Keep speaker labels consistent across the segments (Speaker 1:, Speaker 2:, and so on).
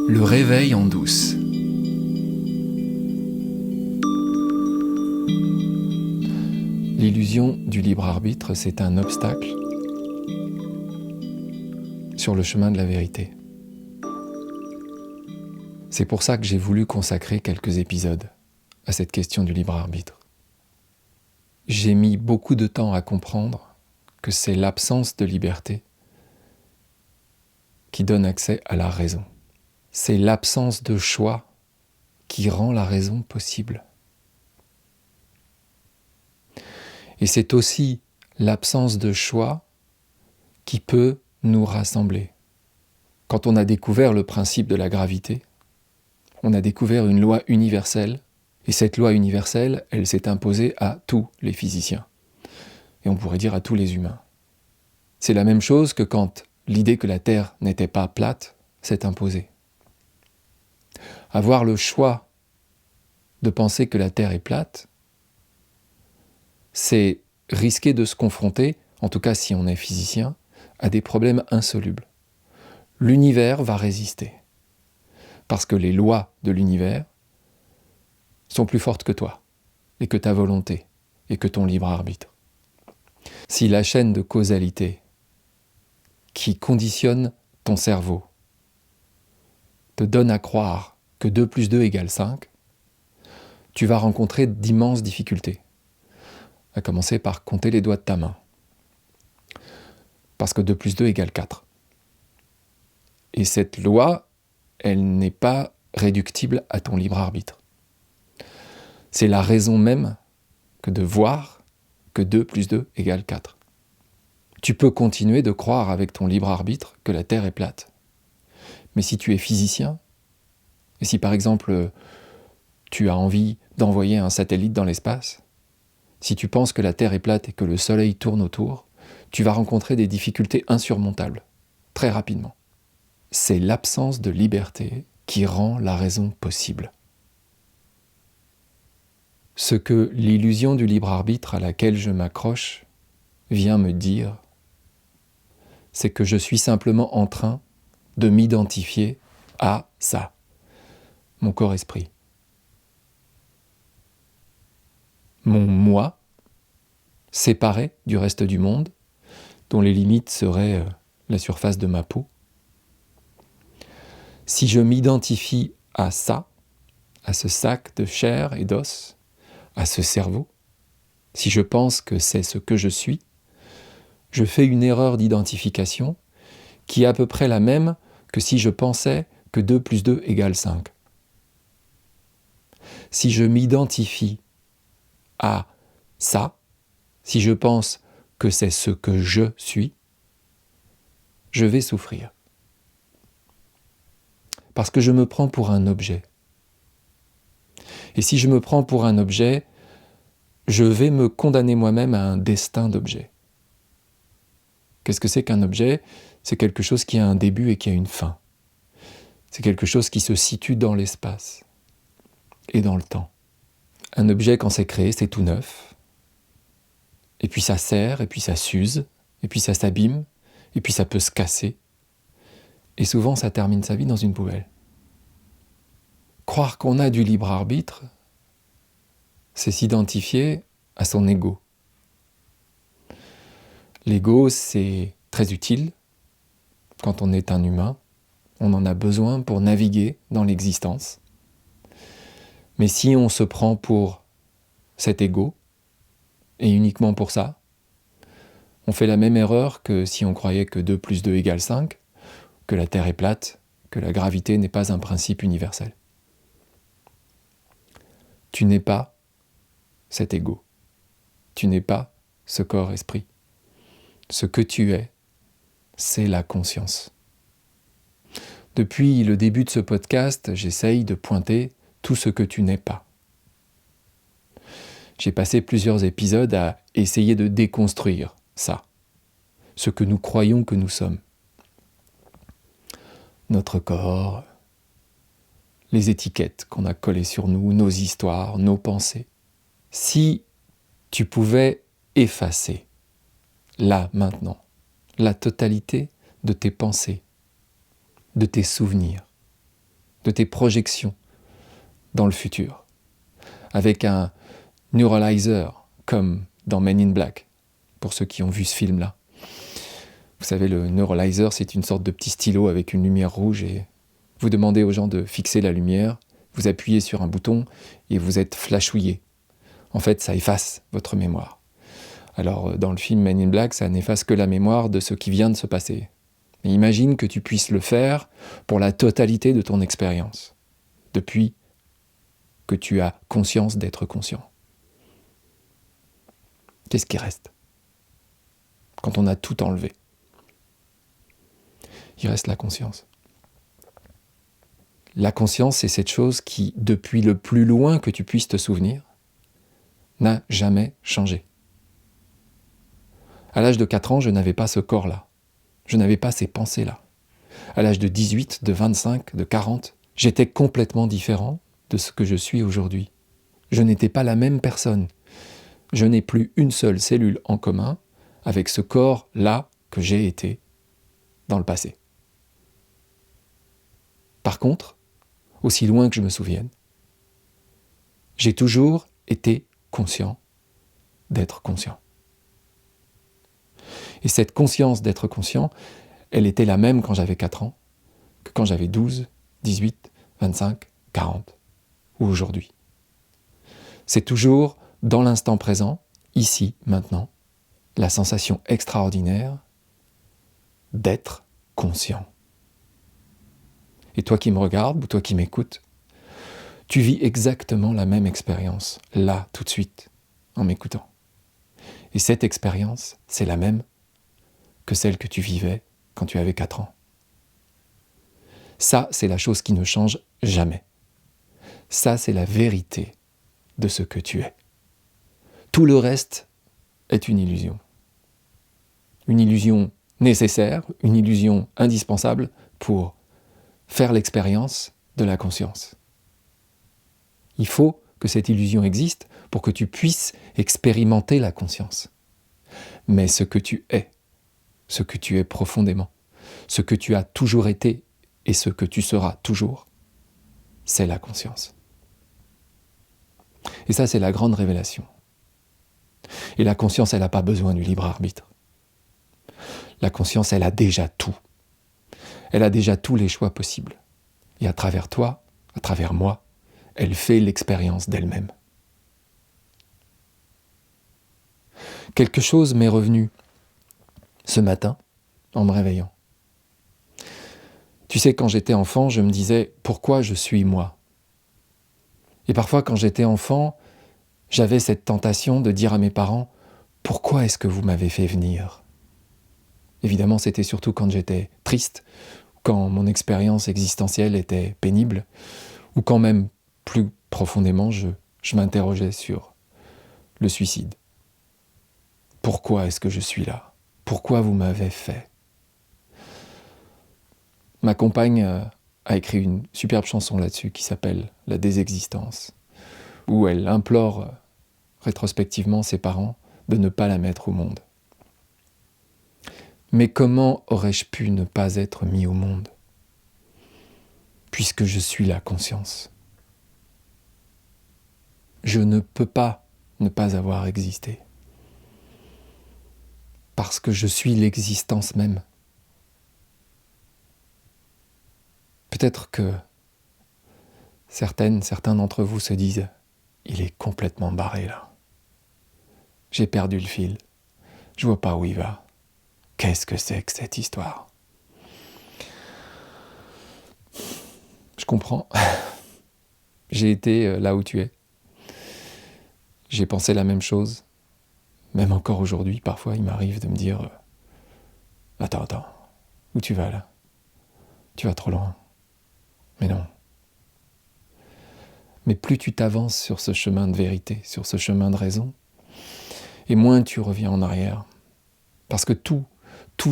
Speaker 1: Le réveil en douce. L'illusion du libre arbitre, c'est un obstacle sur le chemin de la vérité. C'est pour ça que j'ai voulu consacrer quelques épisodes à cette question du libre arbitre. J'ai mis beaucoup de temps à comprendre que c'est l'absence de liberté qui donne accès à la raison. C'est l'absence de choix qui rend la raison possible. Et c'est aussi l'absence de choix qui peut nous rassembler. Quand on a découvert le principe de la gravité, on a découvert une loi universelle, et cette loi universelle, elle s'est imposée à tous les physiciens. Et on pourrait dire à tous les humains. C'est la même chose que quand l'idée que la Terre n'était pas plate s'est imposée. Avoir le choix de penser que la Terre est plate, c'est risquer de se confronter, en tout cas si on est physicien, à des problèmes insolubles. L'univers va résister, parce que les lois de l'univers sont plus fortes que toi, et que ta volonté, et que ton libre arbitre. Si la chaîne de causalité qui conditionne ton cerveau te donne à croire que 2 plus 2 égale 5, tu vas rencontrer d'immenses difficultés. À commencer par compter les doigts de ta main. Parce que 2 plus 2 égale 4. Et cette loi, elle n'est pas réductible à ton libre arbitre. C'est la raison même que de voir que 2 plus 2 égale 4. Tu peux continuer de croire avec ton libre arbitre que la Terre est plate. Mais si tu es physicien, et si par exemple tu as envie d'envoyer un satellite dans l'espace, si tu penses que la Terre est plate et que le Soleil tourne autour, tu vas rencontrer des difficultés insurmontables, très rapidement. C'est l'absence de liberté qui rend la raison possible. Ce que l'illusion du libre arbitre à laquelle je m'accroche vient me dire, c'est que je suis simplement en train de m'identifier à ça, mon corps-esprit. Mon moi, séparé du reste du monde, dont les limites seraient la surface de ma peau. Si je m'identifie à ça, à ce sac de chair et d'os, à ce cerveau, si je pense que c'est ce que je suis, je fais une erreur d'identification qui est à peu près la même que si je pensais que 2 plus 2 égale 5. Si je m'identifie à ça, si je pense que c'est ce que je suis, je vais souffrir. Parce que je me prends pour un objet. Et si je me prends pour un objet, je vais me condamner moi-même à un destin d'objet. Qu'est-ce que c'est qu'un objet ? C'est quelque chose qui a un début et qui a une fin. C'est quelque chose qui se situe dans l'espace et dans le temps. Un objet, quand c'est créé, c'est tout neuf. Et puis ça serre, et puis ça s'use, et puis ça s'abîme, et puis ça peut se casser. Et souvent, ça termine sa vie dans une poubelle. Croire qu'on a du libre arbitre, c'est s'identifier à son ego. L'ego, c'est très utile quand on est un humain. On en a besoin pour naviguer dans l'existence. Mais si on se prend pour cet ego, et uniquement pour ça, on fait la même erreur que si on croyait que 2 plus 2 égale 5, que la Terre est plate, que la gravité n'est pas un principe universel. Tu n'es pas cet ego. Tu n'es pas ce corps-esprit. Ce que tu es, c'est la conscience. Depuis le début de ce podcast, j'essaye de pointer tout ce que tu n'es pas. J'ai passé plusieurs épisodes à essayer de déconstruire ça, ce que nous croyons que nous sommes. Notre corps, les étiquettes qu'on a collées sur nous, nos histoires, nos pensées. Si tu pouvais effacer, là, maintenant, la totalité de tes pensées, de tes souvenirs, de tes projections dans le futur, avec un neuralizer, comme dans Men in Black, pour ceux qui ont vu ce film-là. Vous savez, le neuralizer, c'est une sorte de petit stylo avec une lumière rouge et vous demandez aux gens de fixer la lumière, vous appuyez sur un bouton et vous êtes flashouillé. En fait, ça efface votre mémoire. Alors, dans le film Men in Black, ça n'efface que la mémoire de ce qui vient de se passer. Mais imagine que tu puisses le faire pour la totalité de ton expérience, depuis que tu as conscience d'être conscient. Qu'est-ce qui reste quand on a tout enlevé? Il reste la conscience. La conscience, c'est cette chose qui, depuis le plus loin que tu puisses te souvenir, n'a jamais changé. À l'âge de 4 ans, je n'avais pas ce corps-là. Je n'avais pas ces pensées-là. À l'âge de 18, de 25, de 40, j'étais complètement différent de ce que je suis aujourd'hui. Je n'étais pas la même personne. Je n'ai plus une seule cellule en commun avec ce corps-là que j'ai été dans le passé. Par contre, aussi loin que je me souvienne, j'ai toujours été conscient d'être conscient. Et cette conscience d'être conscient, elle était la même quand j'avais 4 ans que quand j'avais 12, 18, 25, 40 ou aujourd'hui. C'est toujours dans l'instant présent, ici, maintenant, la sensation extraordinaire d'être conscient. Et toi qui me regardes ou toi qui m'écoutes, tu vis exactement la même expérience, là, tout de suite, en m'écoutant. Et cette expérience, c'est la même que celle que tu vivais quand tu avais 4 ans. Ça, c'est la chose qui ne change jamais. Ça, c'est la vérité de ce que tu es. Tout le reste est une illusion. Une illusion nécessaire, une illusion indispensable pour faire l'expérience de la conscience. Il faut que cette illusion existe pour que tu puisses expérimenter la conscience. Mais ce que tu es profondément, ce que tu as toujours été et ce que tu seras toujours, c'est la conscience. Et ça, c'est la grande révélation. Et la conscience, elle n'a pas besoin du libre arbitre. La conscience, elle a déjà tout. Elle a déjà tous les choix possibles. Et à travers toi, à travers moi, elle fait l'expérience d'elle-même. Quelque chose m'est revenu ce matin en me réveillant. Tu sais, quand j'étais enfant, je me disais « Pourquoi je suis moi ?» Et parfois, quand j'étais enfant, j'avais cette tentation de dire à mes parents « Pourquoi est-ce que vous m'avez fait venir ?» Évidemment, c'était surtout quand j'étais triste, quand mon expérience existentielle était pénible, ou quand même, plus profondément, je m'interrogeais sur le suicide. Pourquoi est-ce que je suis là ? Pourquoi vous m'avez fait ? Ma compagne a écrit une superbe chanson là-dessus qui s'appelle « La désexistence », où elle implore rétrospectivement ses parents de ne pas la mettre au monde. Mais comment aurais-je pu ne pas être mis au monde ? Puisque je suis la conscience. Je ne peux pas ne pas avoir existé. Parce que je suis l'existence même. Peut-être que certains d'entre vous se disent « Il est complètement barré là. J'ai perdu le fil. Je vois pas où il va. Qu'est-ce que c'est que cette histoire ?» Je comprends. J'ai été là où tu es. J'ai pensé la même chose. Même encore aujourd'hui, parfois, il m'arrive de me dire « Attends, où tu vas là ? Tu vas trop loin. » Mais non. Mais plus tu t'avances sur ce chemin de vérité, sur ce chemin de raison, et moins tu reviens en arrière. Parce que tout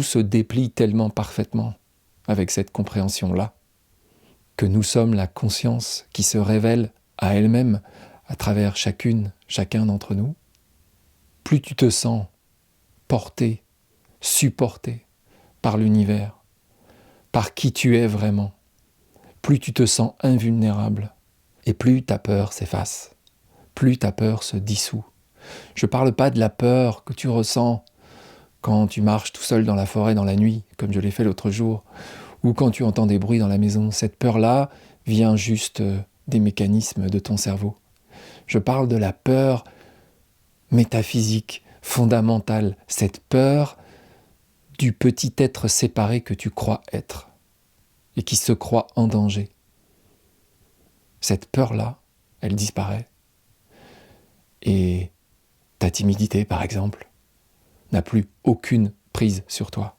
Speaker 1: se déplie tellement parfaitement avec cette compréhension-là, que nous sommes la conscience qui se révèle à elle-même à travers chacun d'entre nous. Plus tu te sens porté, supporté par l'univers, par qui tu es vraiment, plus tu te sens invulnérable, et plus ta peur s'efface, plus ta peur se dissout. Je ne parle pas de la peur que tu ressens quand tu marches tout seul dans la forêt dans la nuit, comme je l'ai fait l'autre jour, ou quand tu entends des bruits dans la maison. Cette peur-là vient juste des mécanismes de ton cerveau. Je parle de la peur métaphysique, fondamentale, cette peur du petit être séparé que tu crois être et qui se croit en danger. Cette peur-là, elle disparaît. Et ta timidité, par exemple, n'a plus aucune prise sur toi,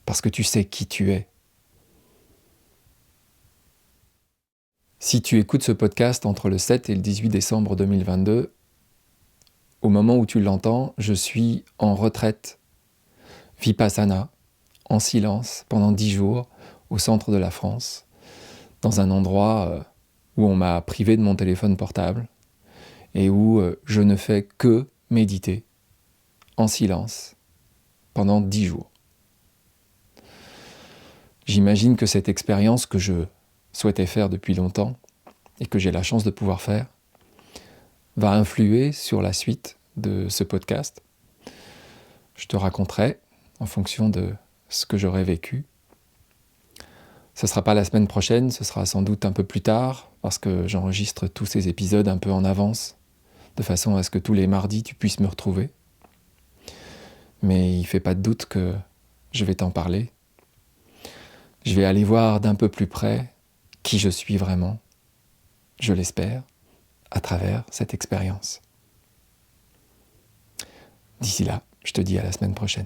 Speaker 1: parce que tu sais qui tu es. Si tu écoutes ce podcast entre le 7 et le 18 décembre 2022, au moment où tu l'entends, je suis en retraite Vipassana, en silence, pendant 10 jours, au centre de la France, dans un endroit où on m'a privé de mon téléphone portable et où je ne fais que méditer en silence pendant 10 jours. J'imagine que cette expérience que je souhaitais faire depuis longtemps et que j'ai la chance de pouvoir faire va influer sur la suite de ce podcast. Je te raconterai en fonction de ce que j'aurai vécu. Ce ne sera pas la semaine prochaine, ce sera sans doute un peu plus tard, parce que j'enregistre tous ces épisodes un peu en avance, de façon à ce que tous les mardis tu puisses me retrouver. Mais il ne fait pas de doute que je vais t'en parler. Je vais aller voir d'un peu plus près qui je suis vraiment, je l'espère, à travers cette expérience. D'ici là, je te dis à la semaine prochaine.